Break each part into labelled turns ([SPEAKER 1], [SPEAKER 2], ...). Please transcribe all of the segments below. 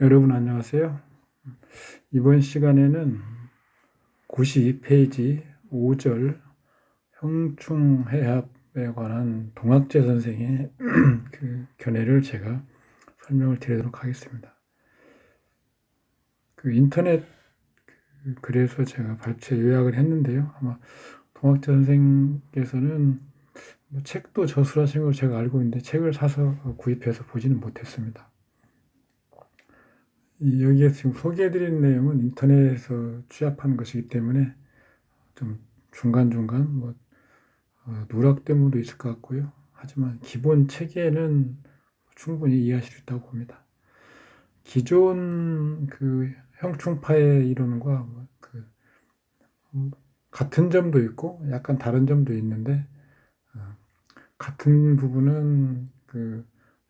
[SPEAKER 1] 여러분 안녕하세요. 이번 시간에는 92페이지 5절 형충해합에 관한 동학재 선생의 그 견해를 제가 설명을 드리도록 하겠습니다. 그 인터넷 글에서 제가 발췌 요약을 했는데요. 아마 동학재 선생께서는 뭐 책도 저술하신 걸 제가 알고 있는데 책을 사서 구입해서 보지는 못했습니다. 여기에 지금 소개해드린 내용은 인터넷에서 취합한 것이기 때문에 좀 중간중간 누락된 부분도 있을 것 같고요. 하지만 기본 체계는 충분히 이해하실 수 있다고 봅니다. 기존 그 형충파의 이론과 같은 점도 있고 약간 다른 점도 있는데 같은 부분은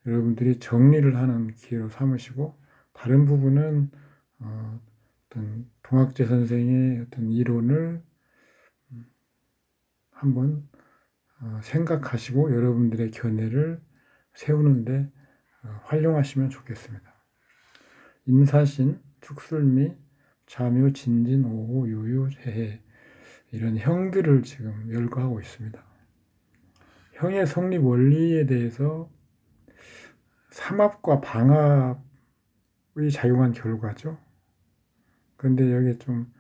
[SPEAKER 1] 여러분들이 정리를 하는 기회로 삼으시고 다른 부분은 어떤 동학재 선생의 어떤 이론을 한번 생각하시고 여러분들의 견해를 세우는데 활용하시면 좋겠습니다. 인사신, 축술미, 자묘, 진진, 오호, 유유, 해해 이런 형들을 지금 열거하고 있습니다. 형의 성립 원리에 대해서 삼합과 방합의 작용한 결과죠. 그런데 여기에 좀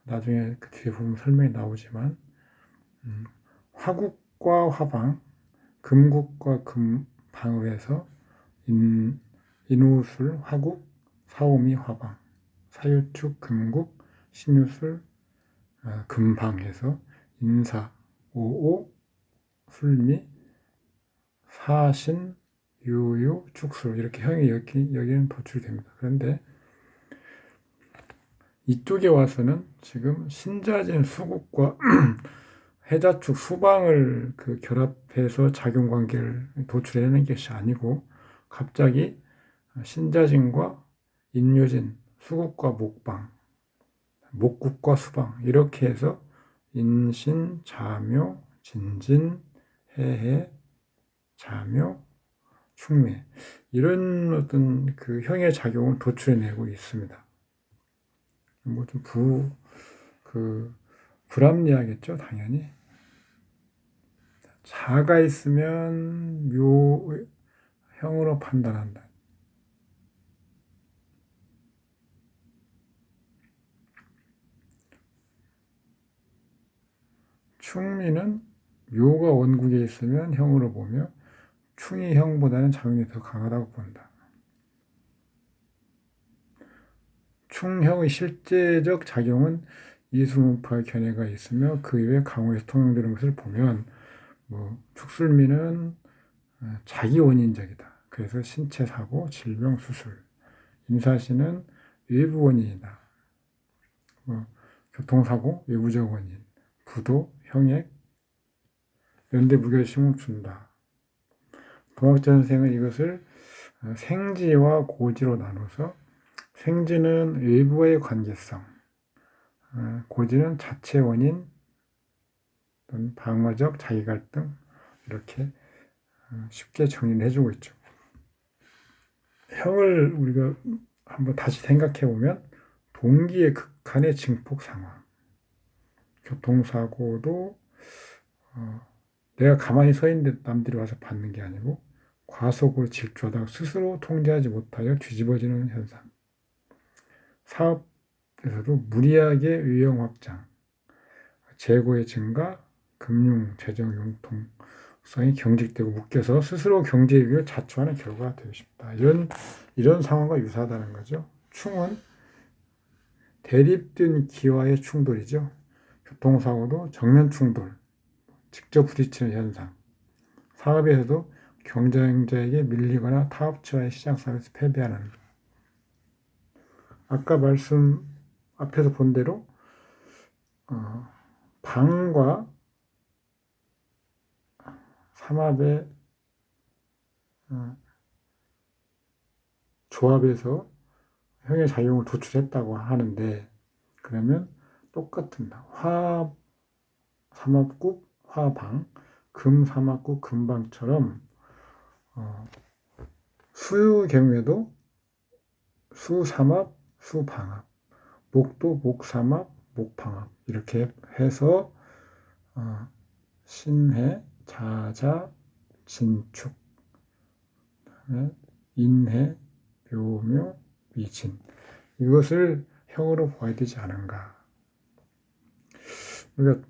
[SPEAKER 1] 나중에 그 뒤에 보면 설명이 나오지만 화국과 화방, 금국과 금방으로 해서 인우술, 화국, 사오미, 화방, 사유축, 금국, 신유술, 금방해서 인사, 오오, 술미, 사신, 유유, 축술 이렇게 형이 여기는 도출됩니다. 그런데 이쪽에 와서는 지금 신자진 수국과 해자축 수방을 결합해서 작용관계를 도출해내는 것이 아니고 갑자기 신자진과 인묘진, 수국과 목방, 목국과 수방 이렇게 해서 인신, 자묘, 진진, 해해, 자묘, 충매 이런 어떤 그 형의 작용을 도출해내고 있습니다. 뭐 좀 불합리하겠죠, 당연히. 자가 있으면 묘형으로 판단한다. 충미는 묘가 원국에 있으면 형으로 보며 충이 형보다는 작용이 더 강하다고 본다. 충형의 실제적 작용은 이수문파의 견해가 있으며 그 이외에 강호에서 통용되는 것을 보면 축술미는 자기 원인적이다. 그래서 신체 사고, 질병, 수술. 인사시는 외부 원인이다. 교통사고, 외부적 원인. 부도, 형액, 연대 무결심을 준다. 동학재 선생은 이것을 생지와 고지로 나눠서 생지는 외부와의 관계성, 고지는 자체 원인, 또는 방어적 자기 갈등 이렇게 쉽게 정리를 해주고 있죠. 형을 우리가 한번 다시 생각해 보면 동기의 극한의 증폭 상황, 교통사고도 내가 가만히 서 있는데 남들이 와서 받는 게 아니고 과속으로 질주하다가 스스로 통제하지 못하여 뒤집어지는 현상. 사업에서도 무리하게 유형 확장, 재고의 증가, 금융, 재정 융통성이 경직되고 묶여서 스스로 경제이익을 자초하는 결과가 되고 싶다. 이런 상황과 유사하다는 거죠. 충은 대립된 기와의 충돌이죠. 교통사고도 정면 충돌, 직접 부딪히는 현상. 사업에서도 경쟁자에게 밀리거나 타업체와의 시장 싸움에서 패배하는. 아까 앞에서 본 대로 방과 삼합의 조합에서 형의 작용을 도출했다고 하는데 그러면 똑같습니다. 화 삼합국 화방, 금 삼합국 금방처럼 수의 경우에도 수삼합, 수방합, 목도 목삼합, 목방합 이렇게 해서 신해, 자자, 진축, 그다음에 인해, 묘묘, 미진 이것을 형으로 보아야 되지 않은가. 우리가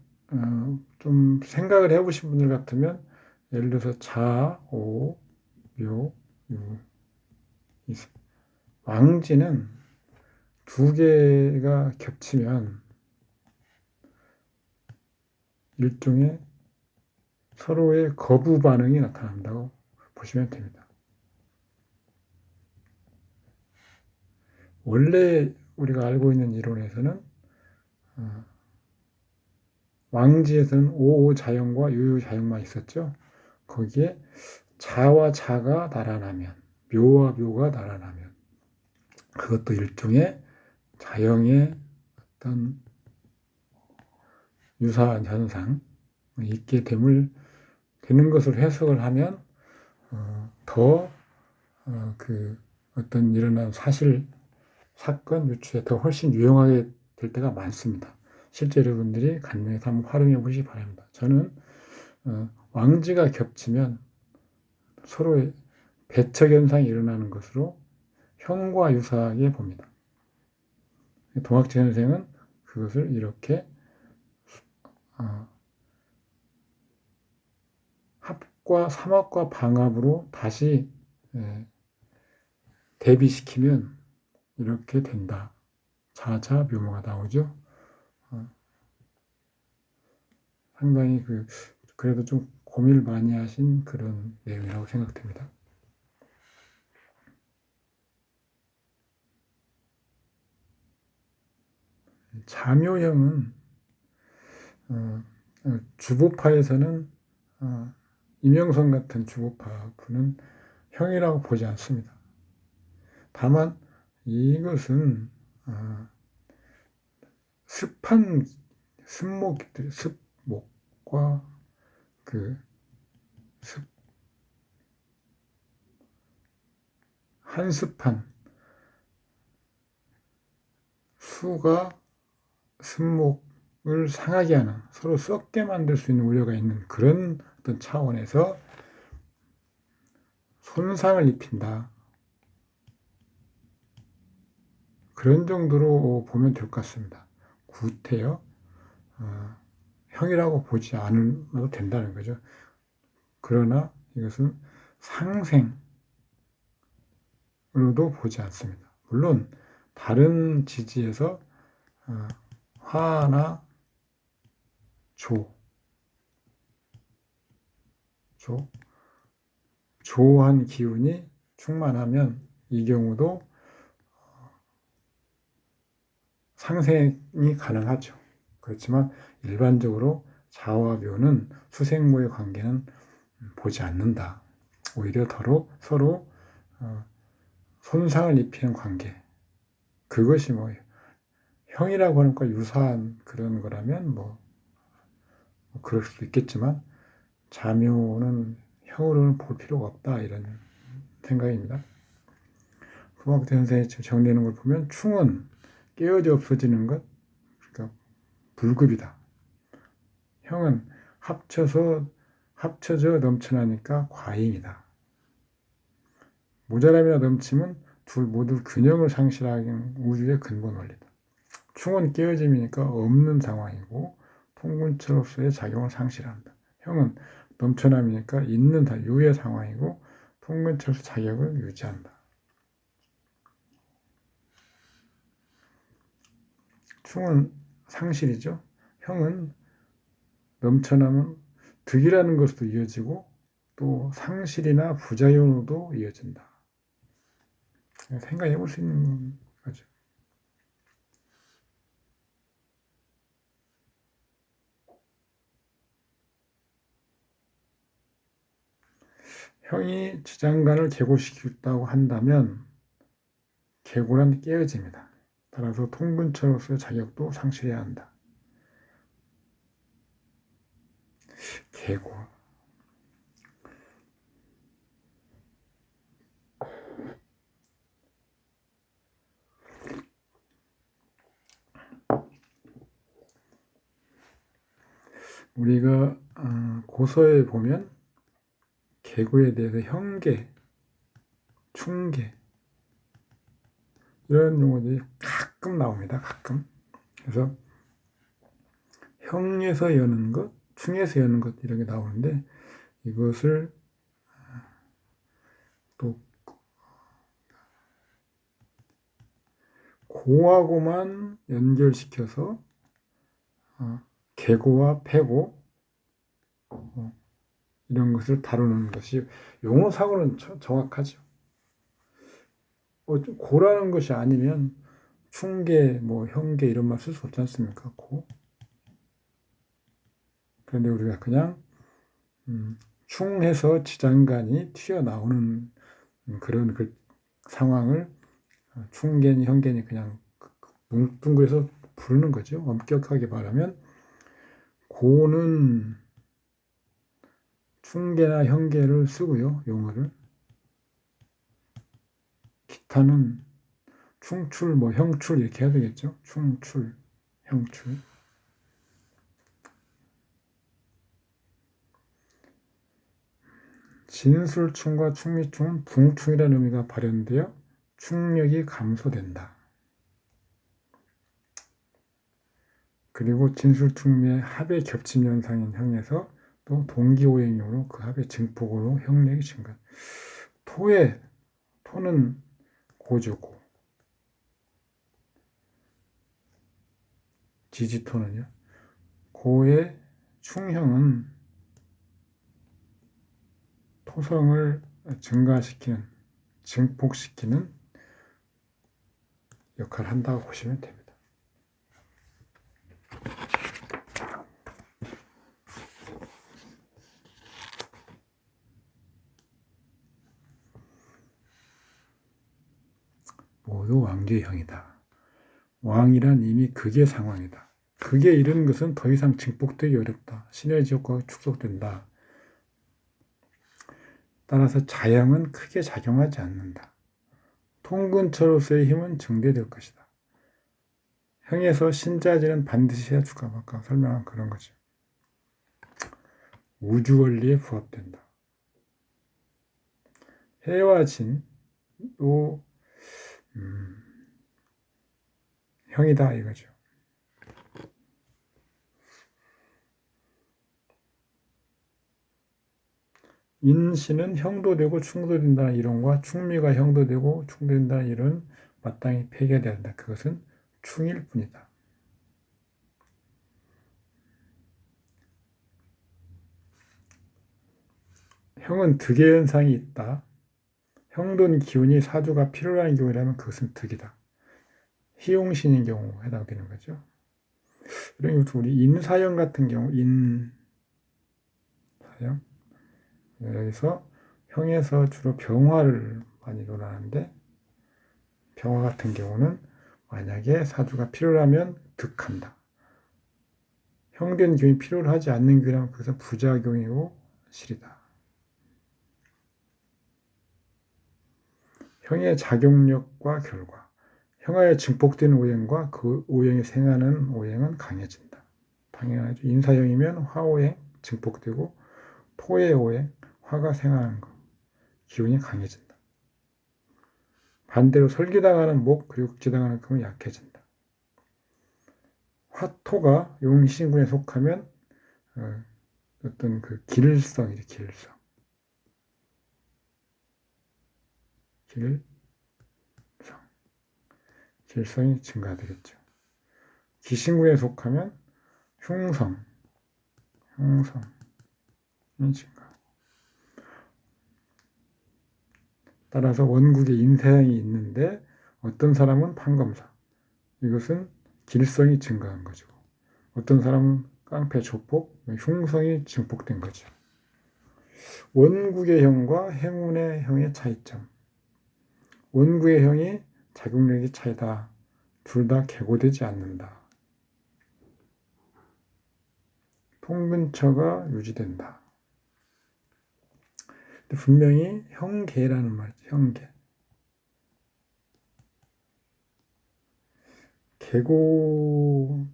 [SPEAKER 1] 좀 생각을 해보신 분들 같으면 예를 들어서 자, 오, 묘, 유, 이스. 왕지는 두 개가 겹치면 일종의 서로의 거부 반응이 나타난다고 보시면 됩니다. 원래 우리가 알고 있는 이론에서는 왕지에서는 오오자영과 유유자영만 있었죠. 거기에 자와 자가 달아나면 묘와 묘가 달아나면 그것도 일종의 자영의 어떤 유사한 현상 있게 되는 것으로 해석을 하면 더 그 어떤 일어난 사건 유추에 더 훨씬 유용하게 될 때가 많습니다. 실제 여러분들이 간명에서 한번 활용해 보시기 바랍니다. 저는 왕지가 겹치면 서로의 배척 현상이 일어나는 것으로 형과 유사하게 봅니다. 동학재 선생은 그것을 이렇게 합과 삼합과 방합으로 다시 대비시키면 이렇게 된다. 자자 묘모가 나오죠. 상당히 그래도 좀 고민을 많이 하신 그런 내용이라고 생각됩니다. 자묘형은 주보파에서는 임영선 같은 주보파는 형이라고 보지 않습니다. 다만 이것은 습한 습목들이 습목과 한습한 수가 습목을 상하게 하는 서로 썩게 만들 수 있는 우려가 있는 그런 어떤 차원에서 손상을 입힌다. 그런 정도로 보면 될 것 같습니다. 구태여 형이라고 보지 않아도 된다는 거죠. 그러나 이것은 상생으로도 보지 않습니다. 물론 다른 지지에서 화나 조한 기운이 충만하면 이 경우도 상생이 가능하죠. 그렇지만 일반적으로 자와 묘는 수생모의 관계는 보지 않는다. 오히려 서로 손상을 입히는 관계. 그것이 형이라고 하는 거 유사한 그런 거라면 그럴 수도 있겠지만 자묘는 형으로는 볼 필요가 없다 이런 생각입니다. 후학대 선생이 정리하는 걸 보면 충은 깨어져 없어지는 것, 그러니까 불급이다. 형은 합쳐져 넘쳐나니까 과잉이다. 모자람이나 넘침은 둘 모두 균형을 상실하는 우주의 근본 원리다. 충은 깨어짐이니까 없는 상황이고 통근처로서의 작용을 상실한다. 형은 넘쳐남이니까 있는 유의 상황이고 통근처로서 자격을 유지한다. 충은 상실이죠. 형은 넘쳐나면 득이라는 것도 이어지고 또 상실이나 부작용으로도 이어진다. 생각해 볼 수 있는 거죠. 형이 지장간을 계고시켰다고 한다면 계고란 깨어집니다. 따라서 통근처로서의 자격도 상실해야 한다. 계고 우리가 고서에 보면 계고에 대해서 형계, 충계 이런 용어들이 가끔 나옵니다. 가끔. 그래서 형에서 여는 것, 충에서 여는 것 이런 게 나오는데 이것을 또 고하고만 연결시켜서 계고와 패고 이런 것을 다루는 것이 용어상으로는 정확하죠. 고라는 것이 아니면 충계, 뭐 형계 이런 말 쓸 수 없지 않습니까? 고. 그런데 우리가 그냥 충해서 지장간이 튀어나오는 그런 그 상황을 충계니 형계니 그냥 뭉뚱그려서 부르는 거죠. 엄격하게 말하면 고는 충계나 형계를 쓰고요. 용어를. 기타는 충출, 뭐 형출 이렇게 해야 되겠죠. 충출, 형출. 진술충과 충미충은 붕충이라는 의미가 발현되어 충력이 감소된다. 그리고 진술충미의 합의 겹침 현상인 형에서 또 동기오행용으로 그 합의 증폭으로 형력이 증가. 토는 고주고 지지토는요. 고의 충형은 토성을 증가시키는, 증폭시키는 역할을 한다고 보시면 됩니다. 모두 왕제형이다. 왕이란 이미 극의 상황이다. 극에 이르는 것은 더 이상 증폭되기 어렵다. 신의 지옥과가 축소된다. 따라서 자형은 크게 작용하지 않는다. 통근처로서의 힘은 증대될 것이다. 형에서 신자지는 반드시 해야 주가 아까 설명한 그런 거죠. 우주 원리에 부합된다. 해와 진도 형이다 이거죠. 인신은 형도 되고 충도 된다는 이론과 충미가 형도 되고 충도 된다는 이론 마땅히 폐기해야 한다. 그것은 충일 뿐이다. 형은 득의 현상이 있다. 형돈 기운이 사주가 필요한 경우라면 그것은 득이다. 희용신인 경우 해당되는 거죠. 그리고 우리 인사형 같은 경우 인사형 여기서 형에서 주로 병화를 많이 논하는데 병화 같은 경우는 만약에 사주가 필요하면 득한다. 형된 기운이 필요로 하지 않는 기운이라면 그것은 부작용이고 실이다. 형의 작용력과 결과 형하에 증폭되는 오행과 그 오행이 생하는 오행은 강해진다. 당연하죠. 인사형이면 화오행 증폭되고 토의 오행 화가 생하는 것 기운이 강해진다. 반대로 설기당하는 목 그리고 극지당하는 금은 약해진다. 화토가 용신군에 속하면 어떤 그 길성이죠. 길성이 증가되겠죠. 기신군에 속하면 흉성이 증가. 따라서 원국에 인사형이 있는데 어떤 사람은 판검사. 이것은 길성이 증가한 거죠. 어떤 사람은 깡패 조폭, 흉성이 증폭된 거죠. 원국의 형과 행운의 형의 차이점. 원국의 형이 작용력이 차이다. 둘 다 개고되지 않는다. 통근처가 유지된다. 분명히 형계라는 말이죠. 형계. 계고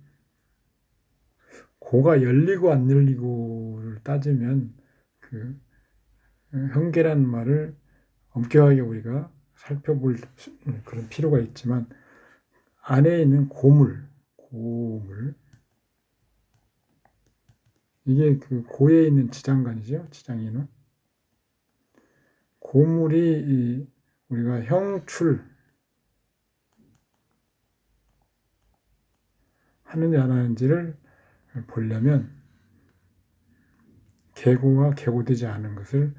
[SPEAKER 1] 고가 열리고 안 열리고를 따지면 그 형계라는 말을 엄격하게 우리가 살펴볼 그런 필요가 있지만 안에 있는 고물 이게 그 고에 있는 지장간이죠. 지장인은 고물이 우리가 형출 하는지 안 하는지를 보려면 계고와 계고되지 않은 것을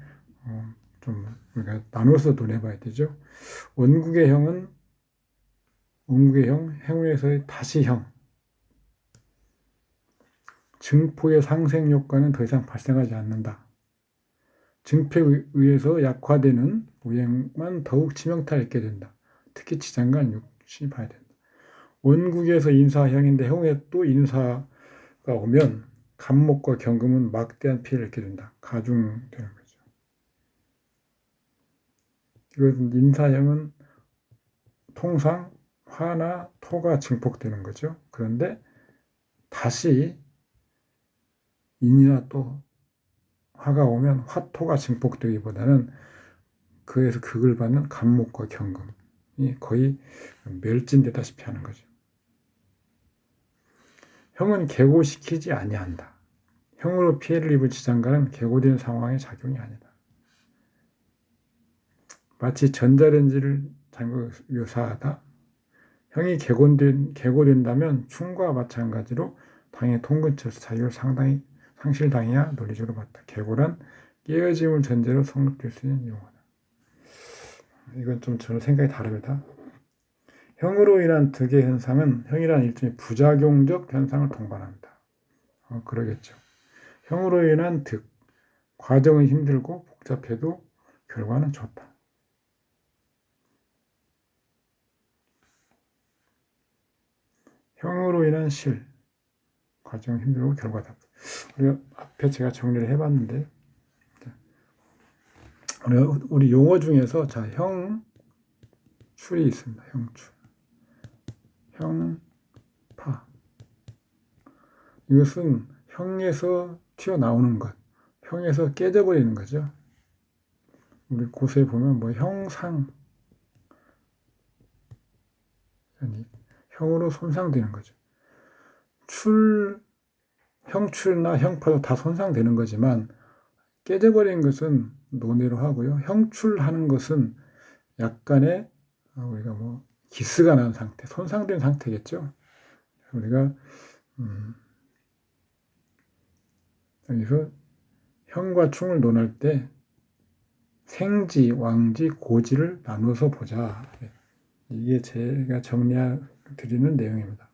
[SPEAKER 1] 좀 우리가 나눠서 논해봐야 되죠. 원국의 형은 원국의 형, 행운에서의 다시형, 증포의 상생 효과는 더 이상 발생하지 않는다. 증표에 의해서 약화되는 우행만 더욱 치명타를 입게 된다. 특히 지장간 육신이 봐야 된다. 원국에서 인사형인데 형에 또 인사가 오면 간목과 경금은 막대한 피해를 입게 된다. 가중되는 거죠. 이것은 인사형은 통상 화나 토가 증폭되는 거죠. 그런데 다시 인이나 또 화가 오면 화토가 증폭되기보다는 그에서 극을 받는 간목과 경금이 거의 멸진되다시피 하는 거죠. 형은 계고시키지 아니한다. 형으로 피해를 입은 지장간은 계고된 상황의 작용이 아니다. 마치 전자레인지를 잠궈 묘사하다. 형이 계고된다면 충과 마찬가지로 당의 통근처에서 자유를 상당히 상실당해야 논리적으로 봤다. 계고란 깨어짐을 전제로 성립될 수 있는 용어다. 이건 좀 저는 생각이 다릅니다. 형으로 인한 득의 현상은 형이라는 일종의 부작용적 현상을 동반합니다. 그러겠죠. 형으로 인한 득, 과정은 힘들고 복잡해도 결과는 좋다. 형으로 인한 실, 과정은 힘들고 결과다. 우리가 앞에 제가 정리를 해봤는데 우리 용어 중에서 자 형출이 있습니다. 형출, 형파. 이것은 형에서 튀어나오는 것, 형에서 깨져버리는 거죠. 우리 고서에 보면 뭐 형상, 형으로 손상되는 거죠. 형출나 형파도 다 손상되는 거지만 깨져버리는 것은 논외로 하고요. 형출하는 것은 약간의 우리가 뭐 기스가 난 상태, 손상된 상태겠죠. 우리가 여기서 형과 충을 논할 때 생지, 왕지, 고지를 나눠서 보자. 이게 제가 정리해 드리는 내용입니다.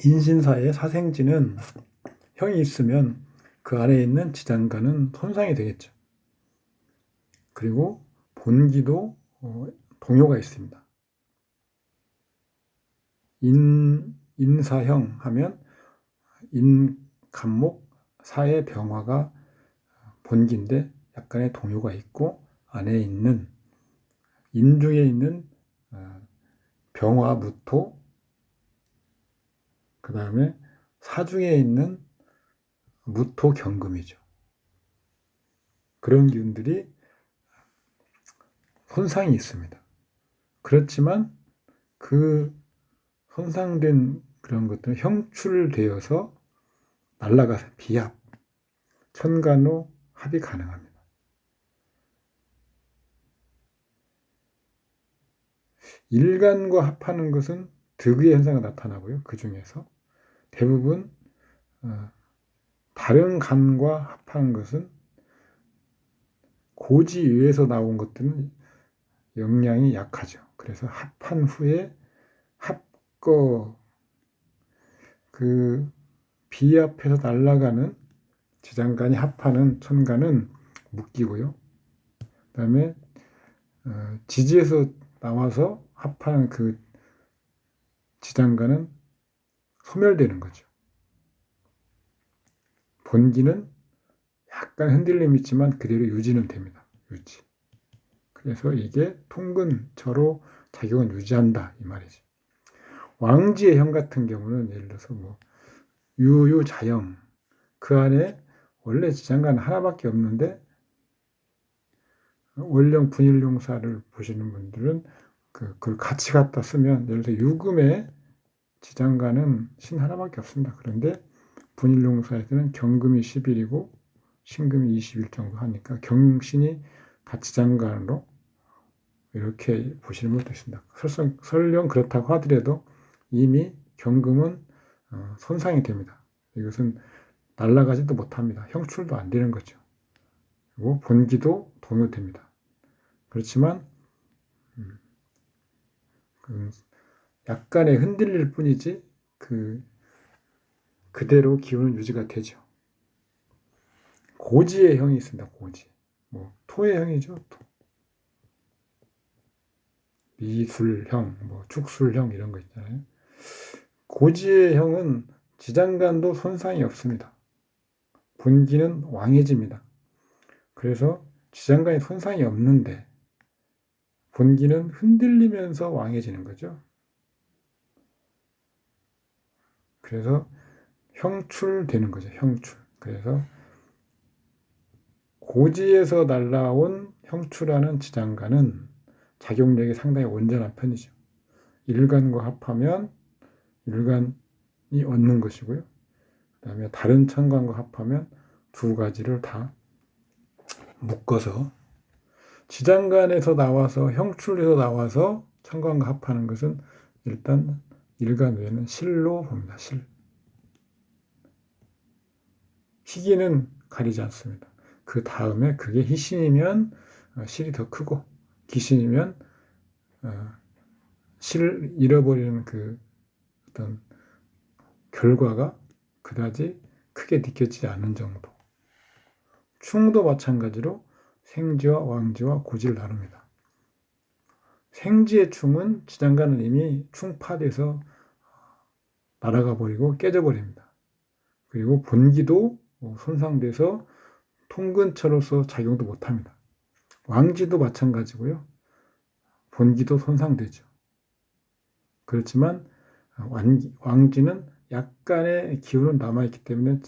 [SPEAKER 1] 인신사의 사생지는 형이 있으면 그 안에 있는 지장간은 손상이 되겠죠. 그리고 본기도 동요가 있습니다. 인사형 하면 인간목 사의 병화가 본기인데 약간의 동요가 있고 안에 있는 인중에 있는 병화 무토 그 다음에 사중에 있는 무토 경금이죠. 그런 기운들이 손상이 있습니다. 그렇지만 그 손상된 그런 것들은 형출되어서 날아가서 비합, 천간호 합이 가능합니다. 일간과 합하는 것은 득의 현상이 나타나고요. 그 중에서 대부분 다른 간과 합하는 것은 고지위에서 나온 것들은 영향이 약하죠. 그래서 합한 후에 그 비합해서 날아가는 지장간이 합하는 천간은 묶이고요. 그 다음에 지지에서 나와서 합하는 그 지장간은 소멸되는 거죠. 본기는 약간 흔들림이 있지만 그대로 유지는 됩니다. 유지. 그래서 이게 통근처로 작용을 유지한다 이 말이지. 왕지의 형 같은 경우는 예를 들어서 뭐 유유자형, 그 안에 원래 지장간 하나밖에 없는데 원령 분일용사를 보시는 분들은 그걸 같이 갖다 쓰면 예를 들어서 유금의 지장간은 신 하나밖에 없습니다. 그런데 분일용사에서는 경금이 10일이고 신금이 20일 정도 하니까 경신이 가치장간으로 이렇게 보시는 것도 있습니다. 설령 그렇다고 하더라도 이미 경금은 손상이 됩니다. 이것은 날아가지도 못합니다. 형출도 안 되는 거죠. 그리고 본기도 동요됩니다. 그렇지만 약간의 흔들릴 뿐이지 그대로 기운은 유지가 되죠. 고지의 형이 있습니다. 고지. 뭐 토의 형이죠. 토. 미술형, 뭐 축술형 이런 거 있잖아요. 고지의 형은 지장간도 손상이 없습니다. 본기는 왕해집니다. 그래서 지장간에 손상이 없는데 본기는 흔들리면서 왕해지는 거죠. 그래서 형출되는 거죠. 형출. 그래서 고지에서 날라온 형출하는 지장간은 작용력이 상당히 온전한 편이죠. 일간과 합하면 일간이 얻는 것이고요. 그 다음에 다른 천간과 합하면 두 가지를 다 묶어서 지장간에서 나와서 형출에서 나와서 천간과 합하는 것은 일단 일간 외에는 실로 봅니다. 실. 희기는 가리지 않습니다. 그 다음에 그게 희신이면 실이 더 크고 기신이면 실을 잃어버리는 그 어떤 결과가 그다지 크게 느껴지지 않는 정도. 충도 마찬가지로 생지와 왕지와 고지를 나눕니다. 생지의 충은 지장간은 이미 충파돼서 날아가 버리고 깨져 버립니다. 그리고 본기도 손상돼서 통근처로서 작용도 못합니다. 왕지도 마찬가지고요. 본기도 손상되죠. 그렇지만 왕지는 약간의 기운은 남아있기 때문에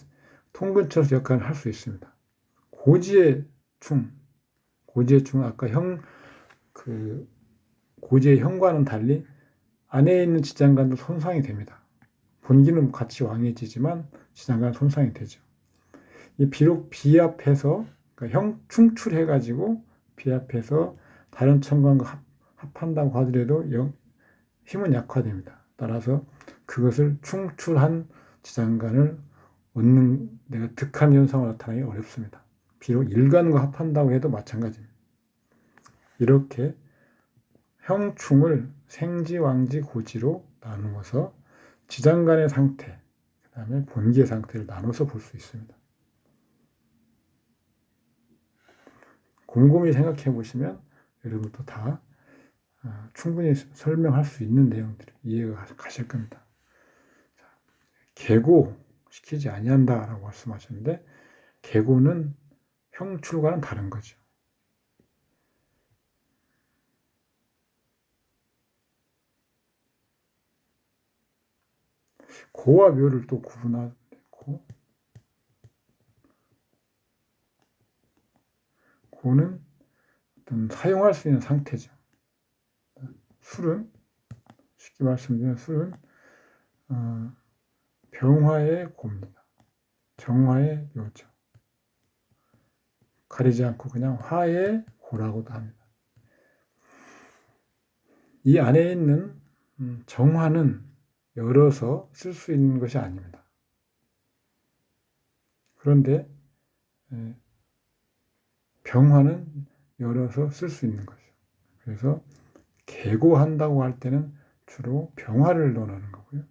[SPEAKER 1] 통근처로서 역할을 할 수 있습니다. 고지의 충은 아까 고지의 형과는 달리 안에 있는 지장간도 손상이 됩니다. 본기는 같이 왕해지지만 지장간 손상이 되죠. 비록 비합해서 그러니까 충출해가지고 비합해서 다른 천간과 합한다고 하더라도 힘은 약화됩니다. 따라서 그것을 충출한 지장간을 얻는 내가 득한 현상을 나타내기 어렵습니다. 비록 일간과 합한다고 해도 마찬가지입니다. 이렇게 형충을 생지, 왕지, 고지로 나누어서 지장간의 상태, 그 다음에 본기의 상태를 나눠서 볼 수 있습니다. 곰곰이 생각해 보시면 여러분도 다 충분히 설명할 수 있는 내용들이 이해가 가실 겁니다. 계고시키지 아니한다라고 말씀하셨는데 계고는 형출과는 다른 거죠. 고와 묘를 또 구분하고 고는 어떤 사용할 수 있는 상태죠. 술은 쉽게 말씀드리면 술은 병화의 고입니다. 정화의 묘죠. 가리지 않고 그냥 화의 고라고도 합니다. 이 안에 있는 정화는 열어서 쓸 수 있는 것이 아닙니다. 그런데 병화는 열어서 쓸 수 있는 거죠. 그래서 계고한다고 할 때는 주로 병화를 논하는 거고요.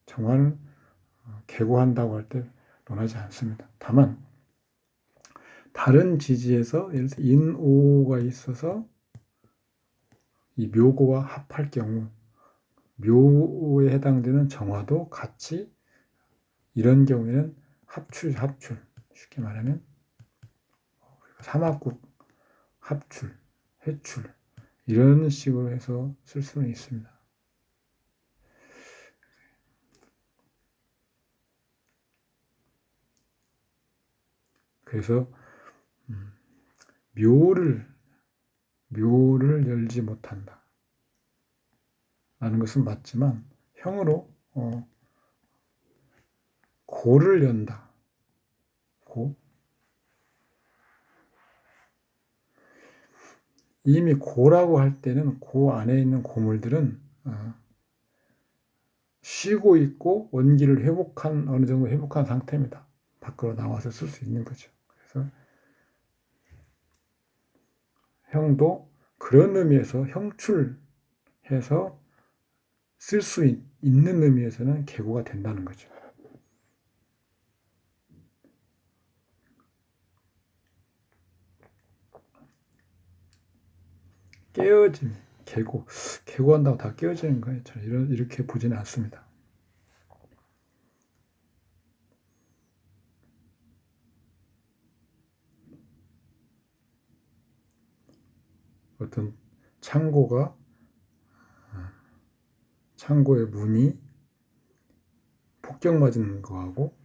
[SPEAKER 1] 정화를 계고한다고 할 때 논하지 않습니다. 다만 다른 지지에서 예를 들어서 인오가 있어서 이 묘고와 합할 경우 묘에 해당되는 정화도 같이 이런 경우에는 합출 쉽게 말하면 삼합국 합출, 회출 이런 식으로 해서 쓸 수는 있습니다. 그래서 묘를 열지 못한다 라는 것은 맞지만 형으로 고를 연다. 고. 이미 고라고 할 때는 고 안에 있는 고물들은 쉬고 있고 원기를 어느 정도 회복한 상태입니다. 밖으로 나와서 쓸 수 있는 거죠. 그래서 형도 그런 의미에서 형출해서 쓸 수 있는 의미에서는 계고가 된다는 거죠. 깨어짐, 계고한다고 다 깨어지는 거예요. 저는 이렇게 보지는 않습니다. 어떤 창고의 문이 폭격 맞은 거하고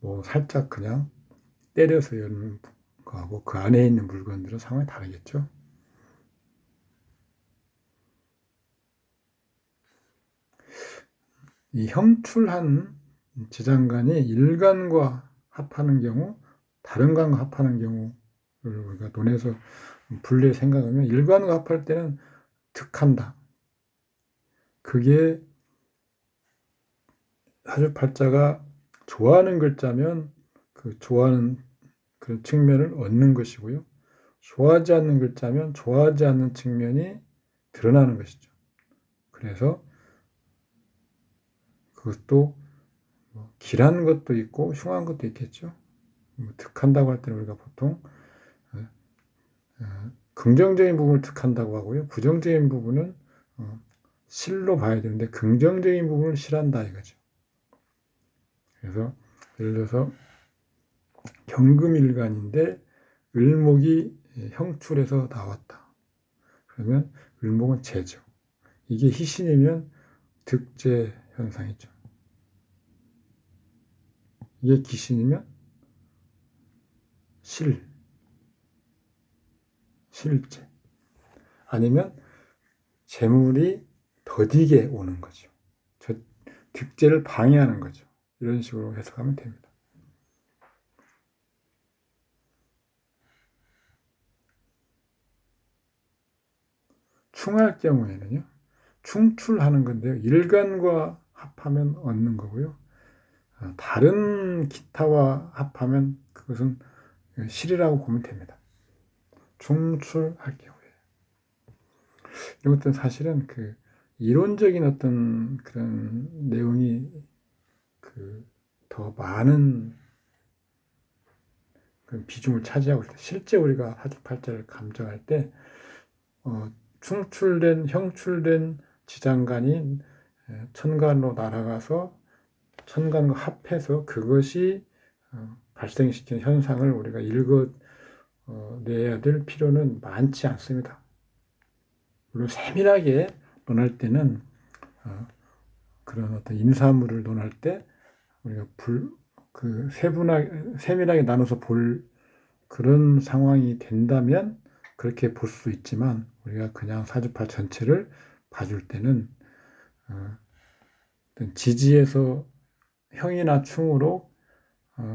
[SPEAKER 1] 뭐 살짝 그냥 때려서 여는 거하고 그 안에 있는 물건들은 상황이 다르겠죠. 이 형출한 지장간이 일간과 합하는 경우, 다른 간과 합하는 경우를 우리가 논해서 분리해 생각하면 일간과 합할 때는 득한다. 그게 사주팔자가 좋아하는 글자면 그 좋아하는 그 측면을 얻는 것이고요. 좋아하지 않는 글자면 좋아하지 않는 측면이 드러나는 것이죠. 그래서 그것도 길한 것도 있고 흉한 것도 있겠죠. 득한다고 할 때는 우리가 보통 긍정적인 부분을 득한다고 하고요. 부정적인 부분은 실로 봐야 되는데 긍정적인 부분을 실한다 이거죠. 그래서 예를 들어서 경금일간인데 을목이 형출해서 나왔다. 그러면 을목은 재죠. 이게 희신이면 득재 현상이죠. 이게 기신이면 실재. 아니면 재물이 더디게 오는 거죠. 저 득재를 방해하는 거죠. 이런 식으로 해석하면 됩니다. 충할 경우에는요. 충출하는 건데요. 일간과 합하면 얻는 거고요. 다른 기타와 합하면 그것은 실이라고 보면 됩니다. 충출할 경우에. 이런 것들은 사실은 그 이론적인 어떤 그런 내용이 더 많은 그런 비중을 차지하고 있다. 실제 우리가 사주팔자를 감정할 때 형출된 지장간이 천간으로 날아가서 천간과 합해서 그것이 발생시키는 현상을 우리가 읽어내야 될 필요는 많지 않습니다. 물론 세밀하게 논할 때는 그런 어떤 인사물을 논할 때 우리가 세밀하게 나눠서 볼 그런 상황이 된다면 그렇게 볼 수 있지만 우리가 그냥 사주팔 전체를 봐줄 때는 지지에서 형이나 충으로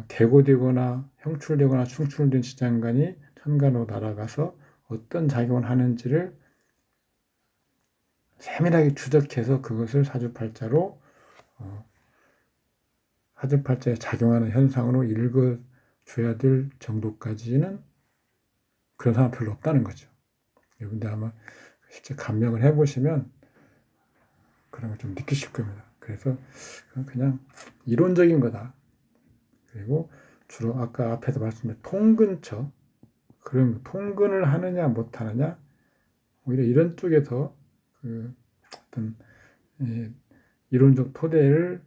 [SPEAKER 1] 계고되거나 형출되거나 충출된 지장간이 천간으로 날아가서 어떤 작용을 하는지를 세밀하게 추적해서 그것을 사주팔자에 작용하는 현상으로 읽어줘야 될 정도까지는 그런 사람 별로 없다는 거죠. 여러분들 아마 실제 감명을 해보시면 그런 걸 좀 느끼실 겁니다. 그래서 그냥 이론적인 거다. 그리고 주로 아까 앞에서 말씀드린 통근처, 그럼 통근을 하느냐 못하느냐 오히려 이런 쪽에서 어떤 이론적 토대를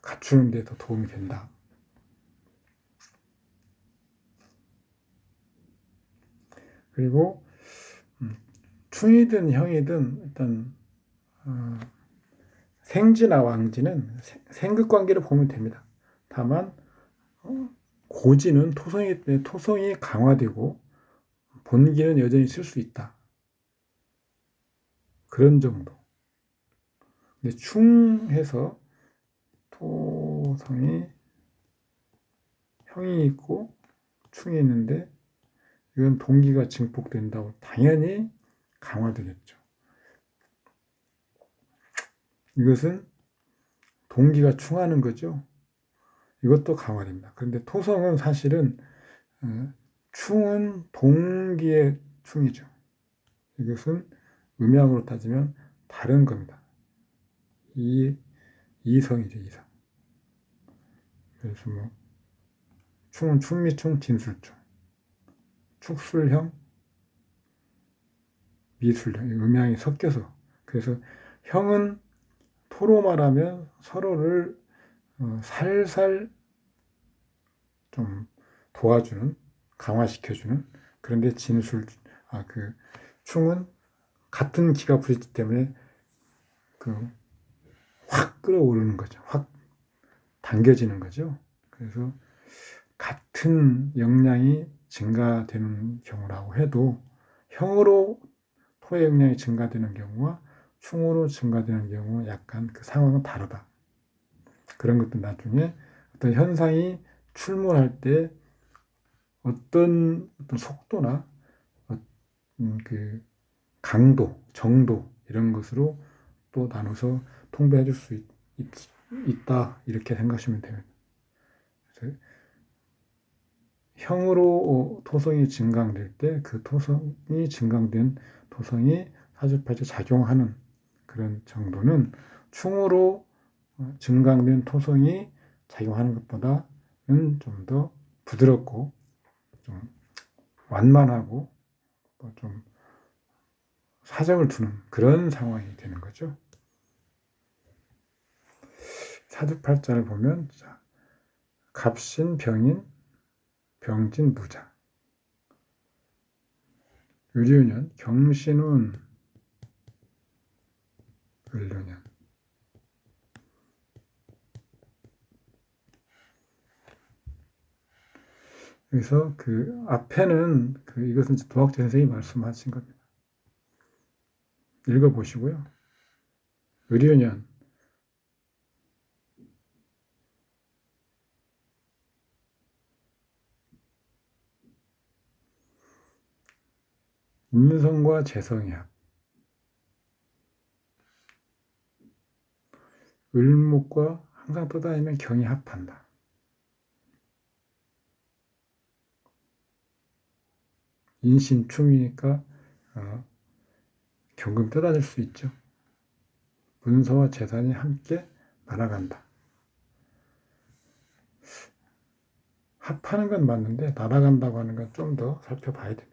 [SPEAKER 1] 갖추는 데 더 도움이 된다. 그리고 충이든 형이든 일단 생지나 왕지는 생극관계를 보면 됩니다. 다만 고지는 토성이기 때문에 토성이 강화되고 본기는 여전히 쓸 수 있다. 그런 정도. 근데 충해서 토성이 형이 있고 충이 있는데 이건 동기가 증폭된다고 당연히 강화되겠죠. 이것은 동기가 충하는 거죠. 이것도 강화됩니다. 그런데 토성은 사실은 충은 동기의 충이죠. 이것은 음양으로 따지면 다른 겁니다. 이성이죠, 이성. 그래서 충은 충미충, 진술충, 축술형, 미술형, 음양이 섞여서. 그래서 형은 토로 말하면 서로를 살살 좀 도와주는, 강화시켜주는. 그런데 충은 같은 기가 부딪히기 때문에 확 끌어오르는 거죠. 확 당겨지는 거죠. 그래서 같은 영양이 증가되는 경우라고 해도 형으로 토의 영양이 증가되는 경우와 충으로 증가되는 경우는 약간 그 상황은 다르다. 그런 것도 나중에 어떤 현상이 출몰할 때 어떤 속도나 그 강도, 정도 이런 것으로 또 나눠서 통배해 줄 수 있다 이렇게 생각하시면 됩니다. 그래서 형으로 토성이 증강될 때 그 토성이 증강된 토성이 사주팔자에 작용하는 그런 정도는 충으로 증강된 토성이 작용하는 것보다는 좀 더 부드럽고 좀 완만하고 좀 사정을 두는 그런 상황이 되는 거죠. 사주팔자를 보면 갑신, 병인, 병진, 무자, 을유년, 경신운, 을유년. 그래서 그 앞에는 이것은 도학자 선생님이 말씀하신 겁니다. 읽어보시고요. 을유년, 인성과 재성의 합, 을목과 항상 떠다니면 경이 합한다. 인신충이니까 경금 떠다닐 수 있죠. 문서와 재산이 함께 날아간다. 합하는 건 맞는데 날아간다고 하는 건 좀 더 살펴봐야 됩니다.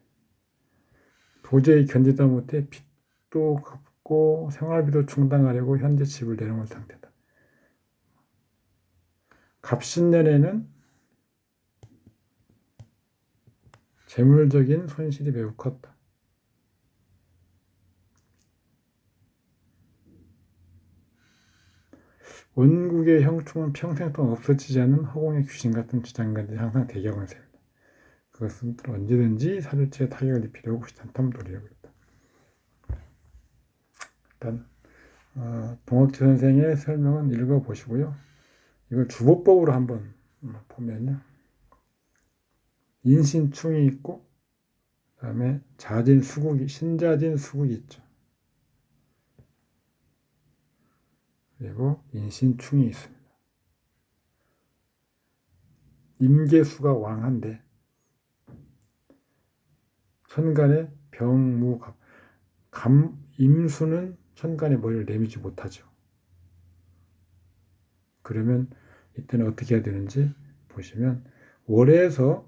[SPEAKER 1] 도저히 견디다 못해 빚도 갚고 생활비도 충당하려고 현재 집을 내놓은 상태다. 갑신년에는 재물적인 손실이 매우 컸다. 원국의 형충은 평생 동안 없어지지 않는 허공의 귀신 같은 주장관들이 항상 대격을 세운다. 그것은 언제든지 사주체에 타격을 입히려고 시탄탐 노리고 있다. 일단 동학재 선생의 설명은 읽어보시고요. 이걸 주보법으로 한번 보면요. 인신충이 있고 그 다음에 신자진 수국이 있죠. 그리고 인신충이 있습니다. 임계수가 왕한데 천간에 병무갑, 임수는 천간에 머리를 내밀지 못하죠. 그러면 이때는 어떻게 해야 되는지 보시면 월에서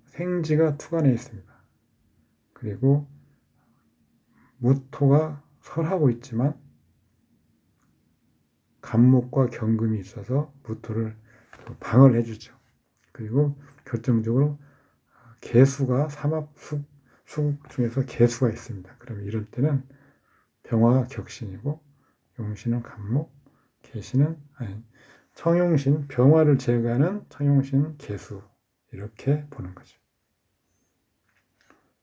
[SPEAKER 1] 생지가 투간에 있습니다. 그리고 무토가 설하고 있지만 간목과 경금이 있어서 무토를 방을 해주죠. 그리고 결정적으로 개수가 삼합수국 중에서 개수가 있습니다. 그러면 이럴 때는 병화가 격신이고 용신은 간목, 개신은 청용신, 병화를 제거하는 청용신 개수 이렇게 보는 거죠.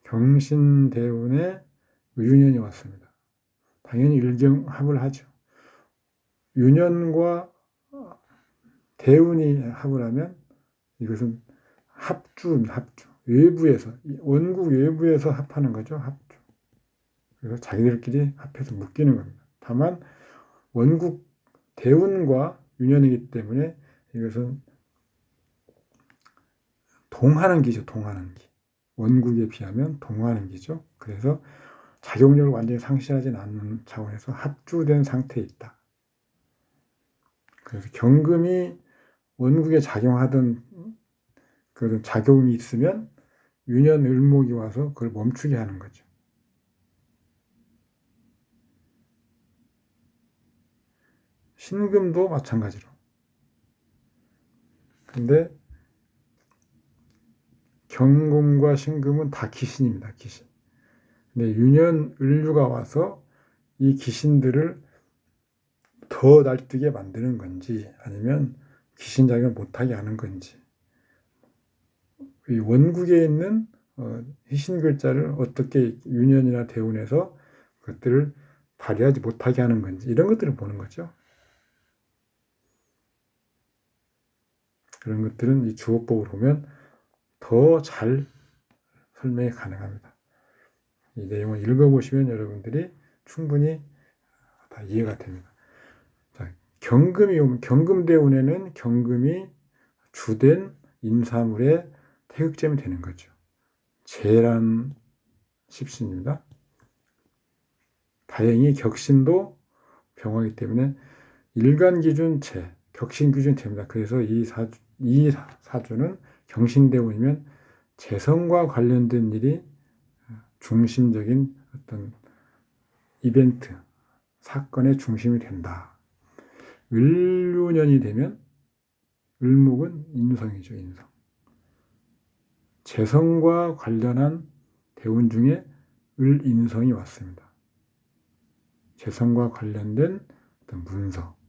[SPEAKER 1] 경신대운에 유년이 왔습니다. 당연히 일경합을 하죠. 유년과 대운이 합을 하면 이것은 합주입니다. 합주. 외부에서, 원국 외부에서 합하는 거죠. 합주. 그래서 자기들끼리 합해서 묶이는 겁니다. 다만 원국 대운과 유년이기 때문에 이것은 동하는 기죠. 동하는 기. 원국에 비하면 동하는 기죠. 그래서 작용력을 완전히 상실하지 않는 차원에서 합주된 상태에 있다. 그래서 경금이 원국에 작용하던 그런 작용이 있으면 유년 을목이 와서 그걸 멈추게 하는 거죠. 신금도 마찬가지로. 근데 경금과 신금은 다 기신입니다. 기신. 근데 유년 을류가 와서 이 기신들을 더 날뛰게 만드는 건지 아니면 기신 작용을 못하게 하는 건지, 이 원국에 있는 희신 글자를 어떻게 유년이나 대운에서 그것들을 발휘하지 못하게 하는 건지 이런 것들을 보는 거죠. 그런 것들은 이 주어법을 보면 더 잘 설명이 가능합니다. 이 내용을 읽어보시면 여러분들이 충분히 다 이해가 됩니다. 자, 경금이 오면 경금대운에는 경금이 주된 인사물의 태극점이 되는 거죠. 재란 십신입니다. 다행히 격신도 병화이기 때문에 일간 기준 재, 격신 기준 재입니다. 그래서 이 사주는 경신대운이면 재성과 관련된 일이 중심적인 어떤 이벤트, 사건의 중심이 된다. 을유년이 되면 을목은 인성이죠. 인성. 재성과 관련한 대운 중에 을인성이 왔습니다. 재성과 관련된 어떤 문서,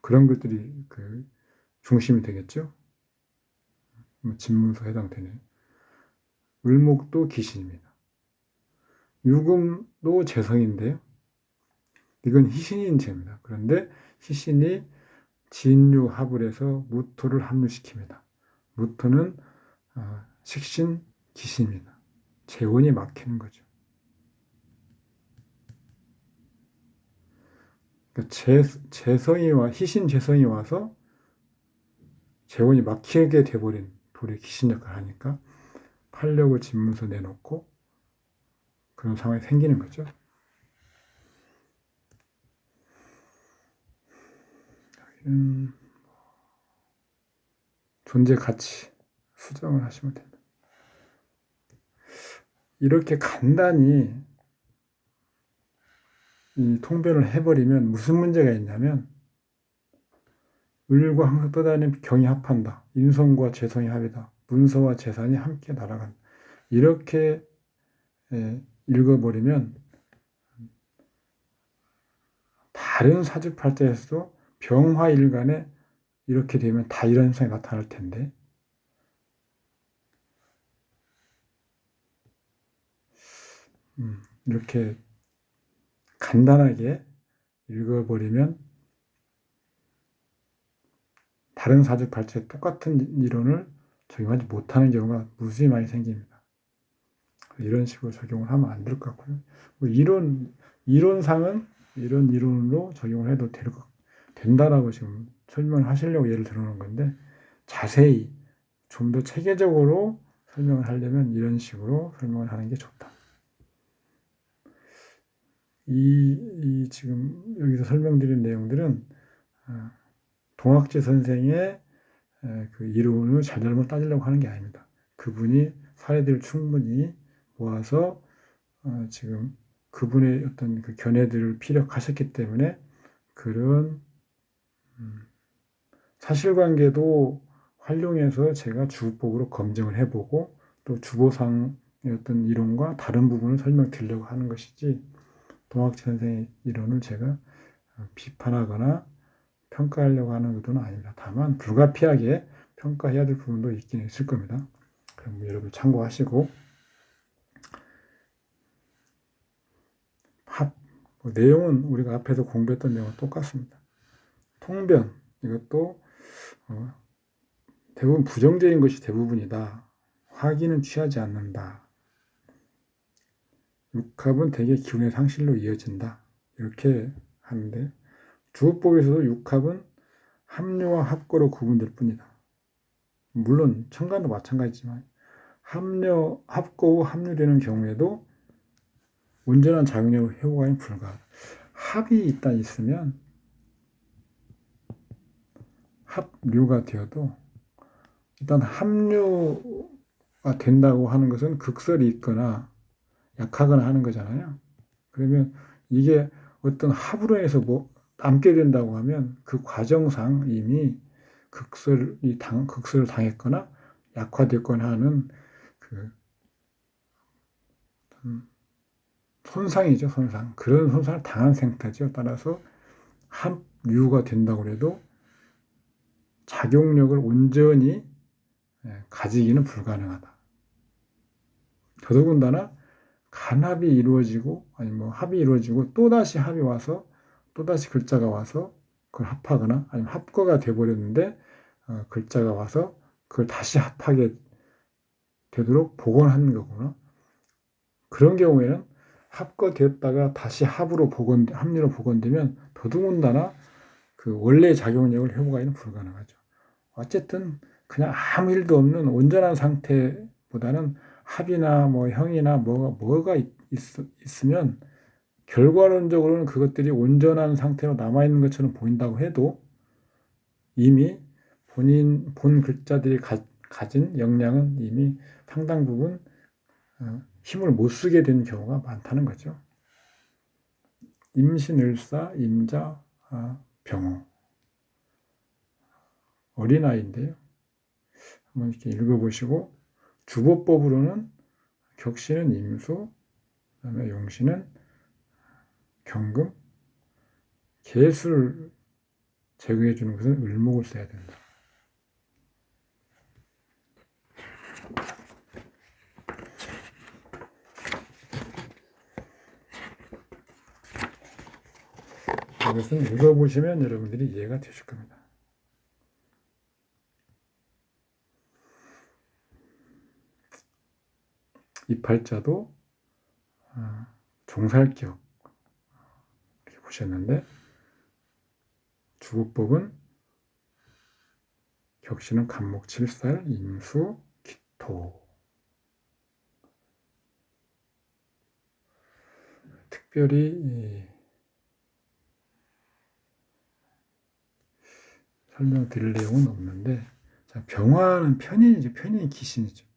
[SPEAKER 1] 그런 것들이 그 중심이 되겠죠. 집문서 해당되네요. 을목도 기신입니다. 유금도 재성인데요. 이건 희신인 재입니다. 그런데 희신이 진유합을 해서 무토를 합류시킵니다. 무토는 식신 기신입니다. 재원이 막히는 거죠. 그러니까 희신 재성이 와서 재원이 막히게 돼버린 돌이 기신 역할을 하니까 팔려고 집문서 내놓고 그런 상황이 생기는 거죠. 존재 가치 수정을 하시면 됩니다. 이렇게 간단히 이 통변을 해버리면 무슨 문제가 있냐면 을과 항상 떠다니는 경이 합한다. 인성과 재성이 합이다. 문서와 재산이 함께 날아간다. 이렇게 읽어버리면 다른 사주팔자에서도 병화일간에 이렇게 되면 다 이런 현상이 나타날 텐데 이렇게 간단하게 읽어버리면 다른 사주팔자에 똑같은 이론을 적용하지 못하는 경우가 무수히 많이 생깁니다. 이런 식으로 적용을 하면 안 될 것 같고요. 이론상은 이런 이론으로 적용을 해도 된다라고 지금 설명을 하시려고 예를 들어놓은 건데 자세히 좀 더 체계적으로 설명을 하려면 이런 식으로 설명을 하는 게 좋다. 지금 여기서 설명드린 내용들은 동학재 선생의 그 이론을 잘잘못 따지려고 하는 게 아닙니다. 그분이 사례들을 충분히 모아서 지금 그분의 어떤 그 견해들을 피력하셨기 때문에 그런 사실관계도 활용해서 제가 주법으로 검증을 해보고 또 주보상의 어떤 이론과 다른 부분을 설명드리려고 하는 것이지 동학철 선생의 이론을 제가 비판하거나 평가하려고 하는 의도는 아닙니다. 다만 불가피하게 평가해야 될 부분도 있긴 있을 겁니다. 그럼 여러분 참고하시고 내용은 우리가 앞에서 공부했던 내용과 똑같습니다. 통변 이것도 대부분 부정적인 것이 대부분이다. 화기는 취하지 않는다. 육합은 대개 기운의 상실로 이어진다. 이렇게 하는데 주어법에서도 육합은 합류와 합거로 구분될 뿐이다. 물론 천간도 마찬가지지만 합거 후 합류되는 경우에도 온전한 작용력을 회복하기는 불가하다. 합이 일단 있으면 합류가 되어도 일단 합류가 된다고 하는 것은 극설이 있거나 약하거나 하는 거잖아요. 그러면 이게 어떤 합으로 해서 남게 된다고 하면 그 과정상 이미 극설을 당했거나 약화됐거나 하는 그 손상이죠, 손상. 그런 손상을 당한 상태죠. 따라서 합류가 된다고 해도 작용력을 온전히 가지기는 불가능하다. 더더군다나 간합이 이루어지고 아니 합이 이루어지고 또다시 합이 와서 또다시 글자가 와서 그걸 합하거나 아니면 합거가 돼버렸는데 글자가 와서 그걸 다시 합하게 되도록 복원하는 거구나. 그런 경우에는 합거되었다가 다시 합류로 복원되면 더더군다나 그 원래의 작용력을 회복하기는 불가능하죠. 어쨌든 그냥 아무 일도 없는 온전한 상태보다는 합이나 형이나 뭐가 있으면 결과론적으로는 그것들이 온전한 상태로 남아있는 것처럼 보인다고 해도 이미 본 글자들이 가진 역량은 이미 상당 부분 힘을 못 쓰게 된 경우가 많다는 거죠. 임신을사, 임자, 병호. 어린아이인데요. 한번 이렇게 읽어보시고 주보법으로는 격신은 임수, 그다음에 용신은 경금, 개수를 제거해 주는 것은 을목을 써야 된다. 이것은 읽어보시면 여러분들이 이해가 되실 겁니다. 이 팔자도 종살격 이렇게 보셨는데 주보법은 격신은 간목 칠살, 임수, 기토. 특별히 설명드릴 내용은 없는데 병화는 편인이죠. 편인이 기신이죠.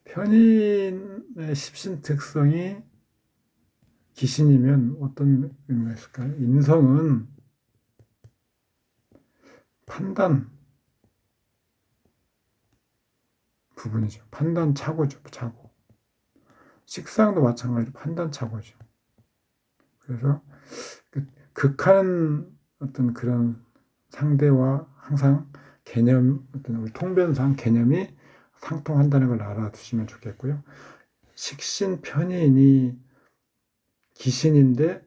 [SPEAKER 1] 편인의 십신 특성이 기신이면 어떤 의미가 있을까요? 인성은 판단 부분이죠. 판단 착오죠. 착오. 식상도 마찬가지로 판단 착오죠. 그래서 극한 어떤 그런 상대와 항상 개념, 어떤 우리 통변상 개념이 상통한다는 걸 알아두시면 좋겠고요. 식신 편인이 기신인데,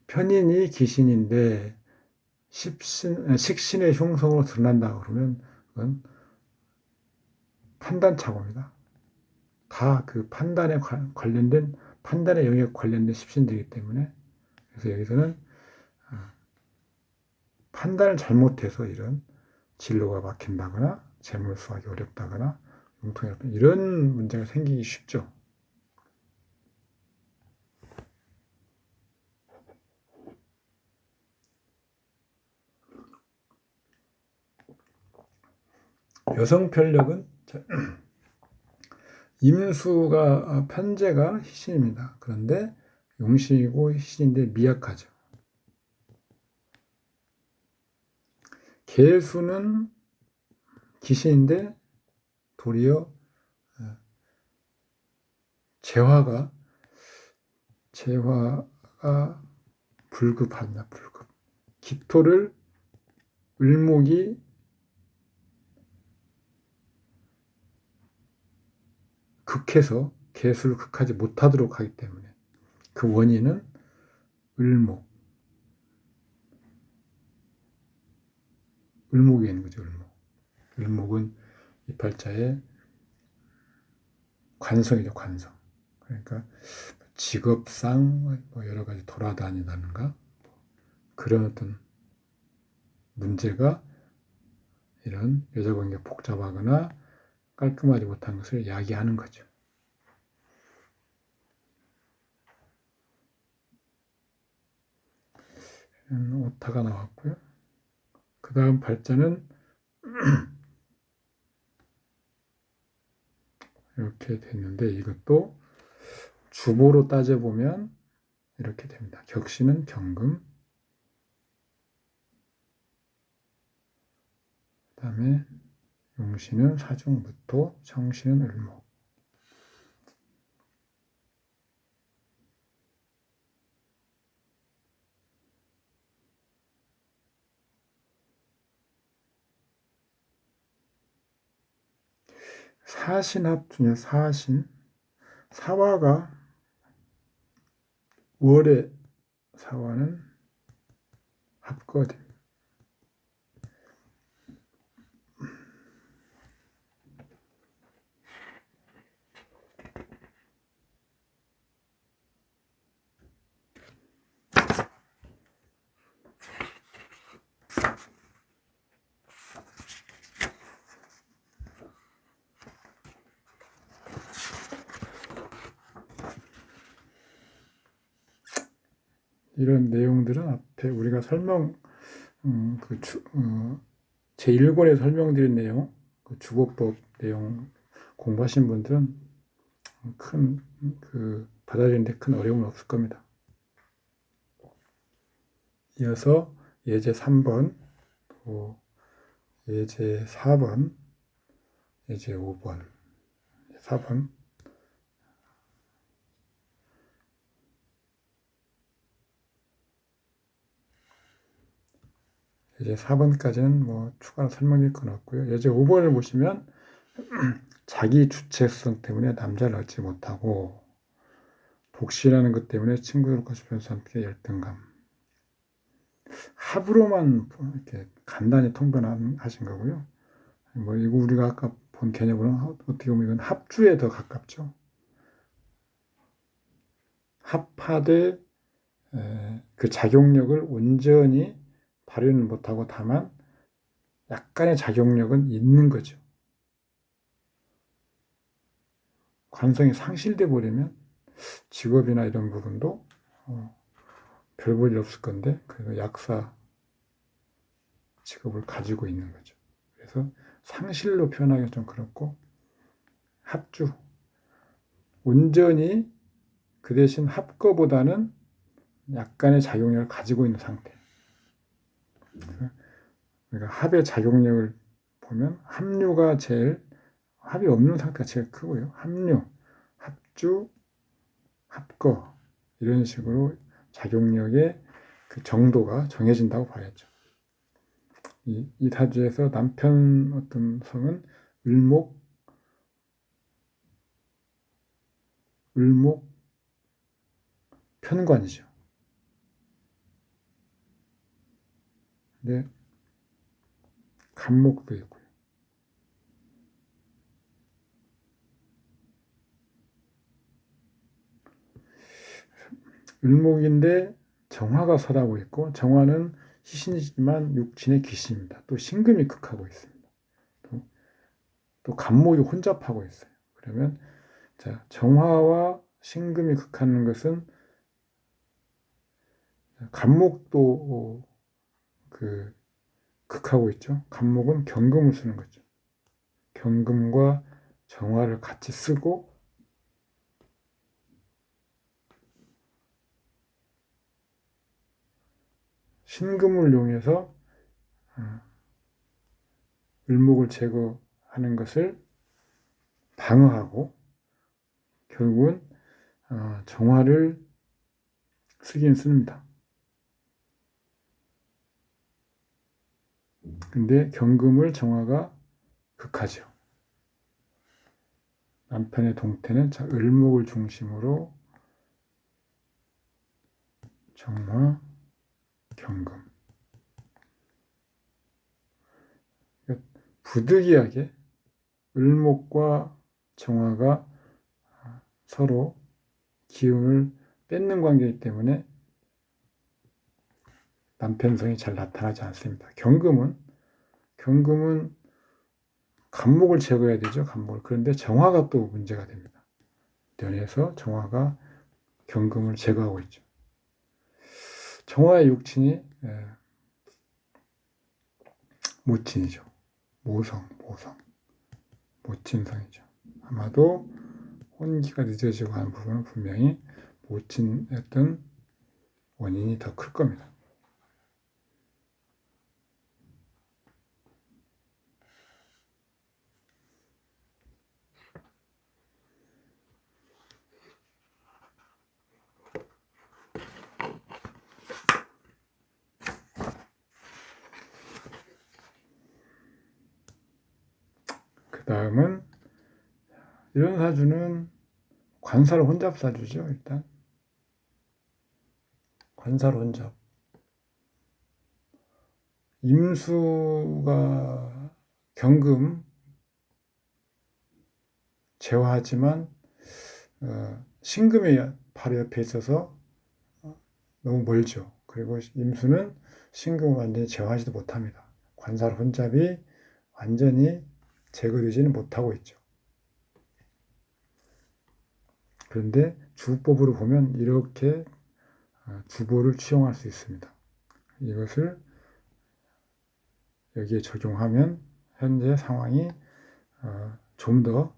[SPEAKER 1] 편인이 기신인데, 식신의 흉성으로 드러난다 그러면 그건 판단착오입니다. 다 그 판단에 관련된, 판단의 영역에 관련된 십신들이기 때문에, 그래서 여기서는 판단을 잘못해서 이런 진로가 막힌다거나, 재물 수하기 어렵다거나, 융통이 어렵다거나, 이런 문제가 생기기 쉽죠. 여성 편력은 임수가 편제가 희신입니다. 그런데 용신이고 희신인데 미약하죠. 개수는 기신인데 도리어 재화가 불급합니다. 불급. 기토를 을목이 극해서 개수를 극하지 못하도록 하기 때문에 그 원인은 을목이 있는 거죠. 을목은 이 팔자의 관성이죠. 관성. 그러니까 직업상 뭐 여러 가지 돌아다니다는가 그런 어떤 문제가 이런 여자관계가 복잡하거나 깔끔하지 못한 것을 야기하는 거죠. 오타가 나왔고요. 그 다음 팔자는 이렇게 됐는데 이것도 주보로 따져보면 이렇게 됩니다. 격신은 경금, 그 다음에 용신은 사중무토, 청신은 을목. 사신합 중에 사화가 월의 사화는 합거가 됩니다. 이런 내용들은 앞에 우리가 제1권에 설명드린 내용, 그 주거법 내용 공부하신 분들은 받아들이는데 큰 어려움은 없을 겁니다. 이어서 예제 3번, 또 예제 4번, 예제 5번, 4번. 예제 4번까지는 뭐 추가로 설명드릴 건 없고요. 예제 5번을 보시면 자기 주체성 때문에 남자를 얻지 못하고 독실하는 것 때문에 친구들과 주변 사람들께 열등감. 합으로만 이렇게 간단히 통변하신 거고요. 뭐 이거 우리가 아까 본 개념으로는 어떻게 보면 이건 합주에 더 가깝죠. 합하되 그 작용력을 온전히 발휘는 못하고 다만 약간의 작용력은 있는 거죠. 관성이 상실돼 버리면 직업이나 이런 부분도 별 볼 일 없을 건데 그 약사 직업을 가지고 있는 거죠. 그래서 상실로 표현하기가 좀 그렇고 합주 온전히 그 대신 합거보다는 약간의 작용력을 가지고 있는 상태. 그러니까 합의 작용력을 보면 합류가 제일 합이 없는 상태가 제일 크고요. 합류, 합주, 합거 이런 식으로 작용력의 그 정도가 정해진다고 봐야죠. 이 타주에서 남편 어떤 성은 을목 편관이죠. 근데 간목도 있고요. 을목인데 정화가 설하고 있고 정화는 희신이지만 육신의 귀신입니다. 또 신금이 극하고 있습니다. 또 간목이 혼잡하고 있어요. 그러면 자 정화와 신금이 극하는 것은 간목도 극하고 있죠. 간목은 경금을 쓰는 거죠. 경금과 정화를 같이 쓰고 신금을 이용해서 을목을 제거하는 것을 방어하고 결국은 정화를 쓰긴 씁니다. 근데 경금을 정화가 극하죠. 남편의 동태는 을목을 중심으로 정화, 경금. 부득이하게 을목과 정화가 서로 기운을 뺏는 관계이기 때문에 남편성이 잘 나타나지 않습니다. 경금은 간목을 제거해야 되죠. 간목을. 그런데 정화가 또 문제가 됩니다. 연에서 정화가 경금을 제거하고 있죠. 정화의 육친이 모친이죠. 모친성이죠. 아마도 혼기가 늦어지고 하는 부분은 분명히 모친이었던 원인이 더 클 겁니다. 그 다음은 이런 사주는 관살 혼잡 사주죠. 일단 관살 혼잡. 임수가 경금 제화하지만 신금이 바로 옆에 있어서 너무 멀죠. 그리고 임수는 신금을 완전히 제화하지도 못합니다. 관살 혼잡이 완전히 제거되지는 못하고 있죠. 그런데 주법으로 보면 이렇게 주보를 취용할 수 있습니다. 이것을 여기에 적용하면 현재 상황이 좀 더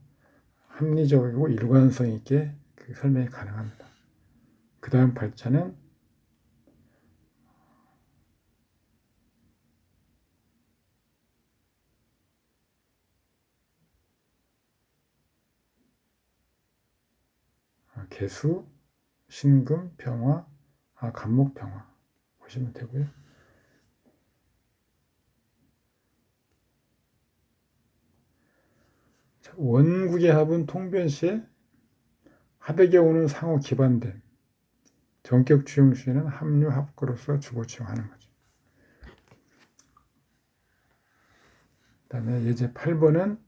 [SPEAKER 1] 합리적이고 일관성 있게 설명이 가능합니다. 그 다음 발자는 개수, 신금, 병화, 간목, 병화 보시면 되고요. 원국의 합은 통변시에 합에게 오는 상호 기반된 전격 주용 시에는 합류 합거로서 주거 취용하는 거죠. 그다음에 예제 8번은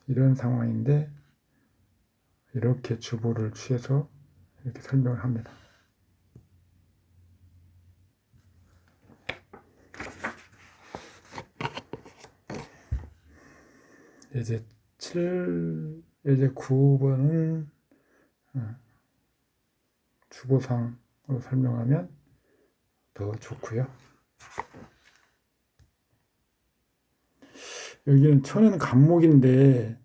[SPEAKER 1] 이런 상황인데 이렇게 주보를 취해서 이렇게 설명을 합니다. 예제 9번은 주보상으로 설명하면 더 좋고요. 여기는 천은 간목인데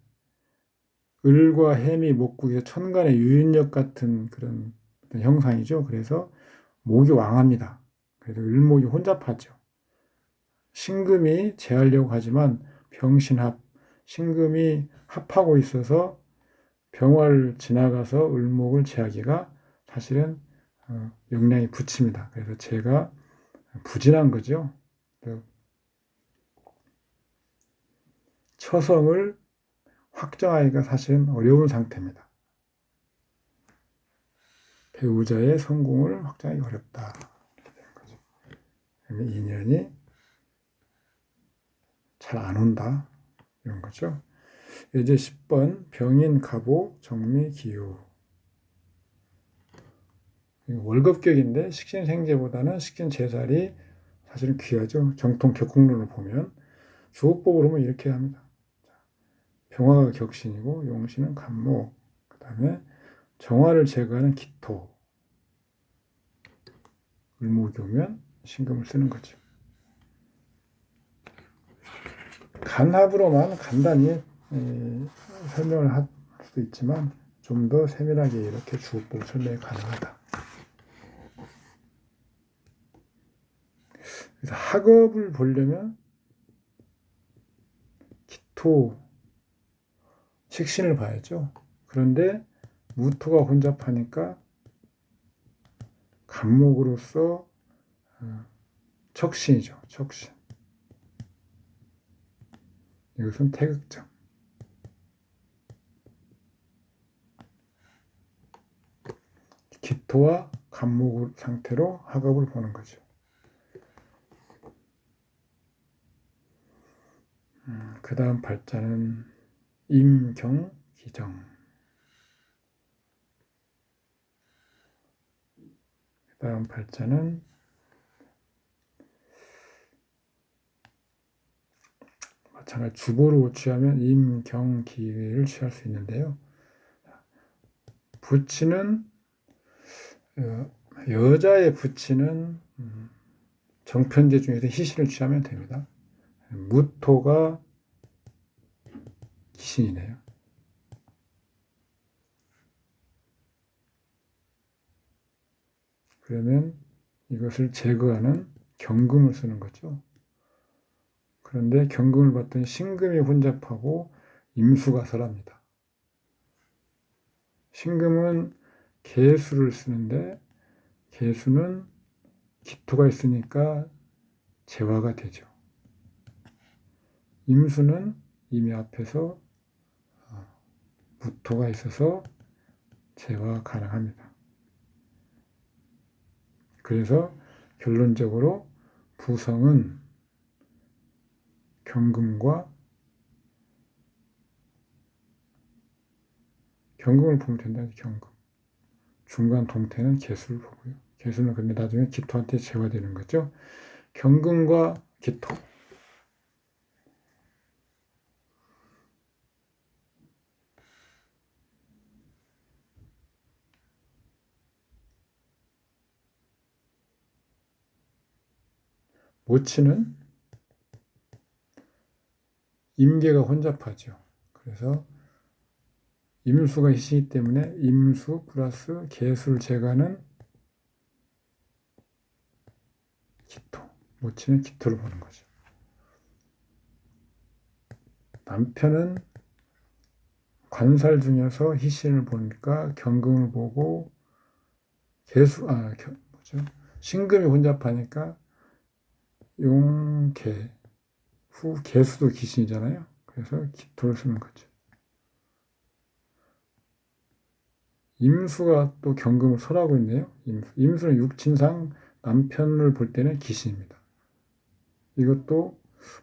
[SPEAKER 1] 을과 해미 목국에서 천간의 유인력 같은 그런 형상이죠. 그래서 목이 왕합니다. 그래서 을목이 혼잡하죠. 신금이 제하려고 하지만 병신합, 신금이 합하고 있어서 병화를 지나가서 을목을 제하기가 사실은 역량이 붙입니다. 그래서 제가 부진한 거죠. 처성을 확정하기가 사실은 어려운 상태입니다. 배우자의 성공을 확정하기 어렵다. 이렇게 되는 거죠. 인연이 잘 안 온다. 이런 거죠. 이제 10번 병인, 갑오, 정미, 기후. 월급격인데 식신생재보다는 식신재살이 사실은 귀하죠. 정통 격국론을 보면 주호법으로 보면 이렇게 합니다. 병화가 격신이고 용신은 간목, 그 다음에 정화를 제거하는 기토, 을목이 오면 신금을 쓰는 거죠. 간합으로만 간단히 설명을 할 수도 있지만 좀 더 세밀하게 이렇게 주호법 설명이 가능하다. 그래서 학업을 보려면 기토, 식신을 봐야죠. 그런데 무토가 혼잡하니까 간목으로서 척신이죠. 척신. 이것은 태극점. 기토와 간목 상태로 학업을 보는 거죠. 그 다음 발자는 임경기정. 그 다음 발자는 마찬가지 주보로 취하면 임경기를 취할 수 있는데요. 부치는 여자의 부치는 정편제 중에서 희신을 취하면 됩니다. 무토가 기신이네요. 그러면 이것을 제거하는 경금을 쓰는 거죠. 그런데 경금을 봤더니 신금이 혼잡하고 임수가 설합니다. 신금은 개수를 쓰는데 개수는 기토가 있으니까 재화가 되죠. 임수는 이미 앞에서 무토가 있어서 재화 가능합니다. 그래서 결론적으로 부성은 경금을 보면 된다. 경금. 중간 동태는 개수를 보고요. 개수는 근데 나중에 기토한테 재화되는 거죠. 경금과 기토. 모치는 임계가 혼잡하죠. 그래서 임수가 있기 때문에 임수 플러스 개수를 제거하는 기토. 모치는 기토를 보는 거죠. 남편은 관살 중에서 희신을 보니까 경금을 보고 신금이 혼잡하니까 용계, 개수도 기신이잖아요. 그래서 기토를 쓰는 거죠. 임수가 또 경금을 설하고 있네요. 임수는 육친상 남편을 볼 때는 기신입니다. 이것도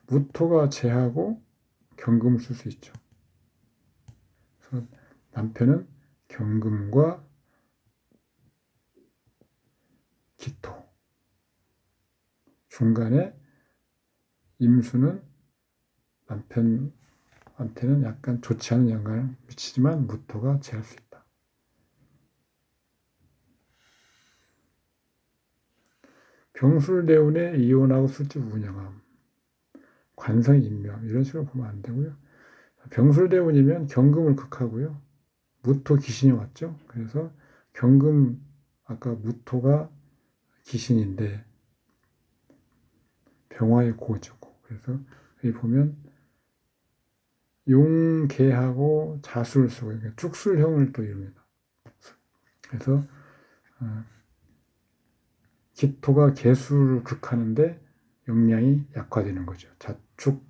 [SPEAKER 1] 무토가 제하고 경금을 쓸 수 있죠. 그래서 남편은 경금과 기토. 중간에 임수는 남편한테는 약간 좋지 않은 영향을 미치지만 무토가 제할 수 있다. 병술대운에 이혼하고 술집 운영함, 관성인묘함 이런 식으로 보면 안 되고요. 병술대운이면 경금을 극하고요. 무토 기신이 왔죠. 그래서 경금 아까 무토가 기신인데 병화의 고주고 그래서 여기 보면 용계하고 자수를 쓰고 그러니까 축술형을 또 이룹니다. 그래서 기토가 개수를 극하는데 역량이 약화되는 거죠. 자축,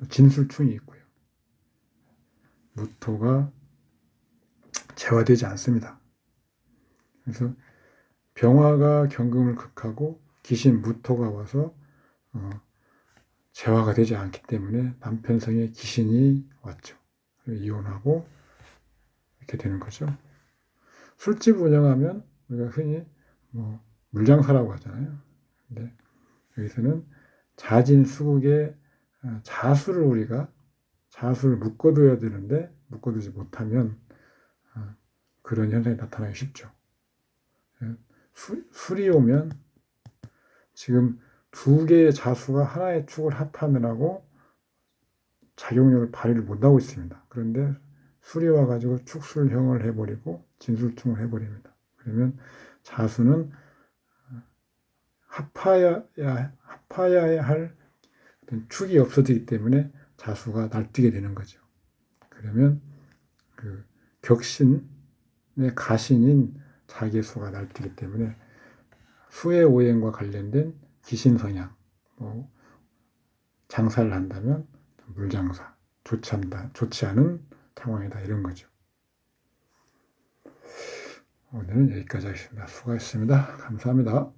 [SPEAKER 1] 진술충이 있고요. 무토가 재화되지 않습니다. 그래서 병화가 경금을 극하고 기신 무토가 와서 재화가 되지 않기 때문에 남편성의 기신이 왔죠. 이혼하고 이렇게 되는 거죠. 술집 운영하면 우리가 흔히 물장사라고 하잖아요. 근데 여기서는 자진수국의 자수를 묶어둬야 되는데 묶어두지 못하면 그런 현상이 나타나기 쉽죠. 술이 오면 지금 두 개의 자수가 하나의 축을 합하느라고 작용력을 발휘를 못하고 있습니다. 그런데 술이 와가지고 축술형을 해버리고 진술충을 해버립니다. 그러면 자수는 합하여야 할 축이 없어지기 때문에 자수가 날뛰게 되는 거죠. 그러면 그 격신의 가신인 자기의 수가 날뛰기 때문에 수의 오행과 관련된 기신성향, 뭐 장사를 한다면 물장사, 좋지 않은 상황이다 이런 거죠. 오늘은 여기까지 하겠습니다. 수고하셨습니다. 감사합니다.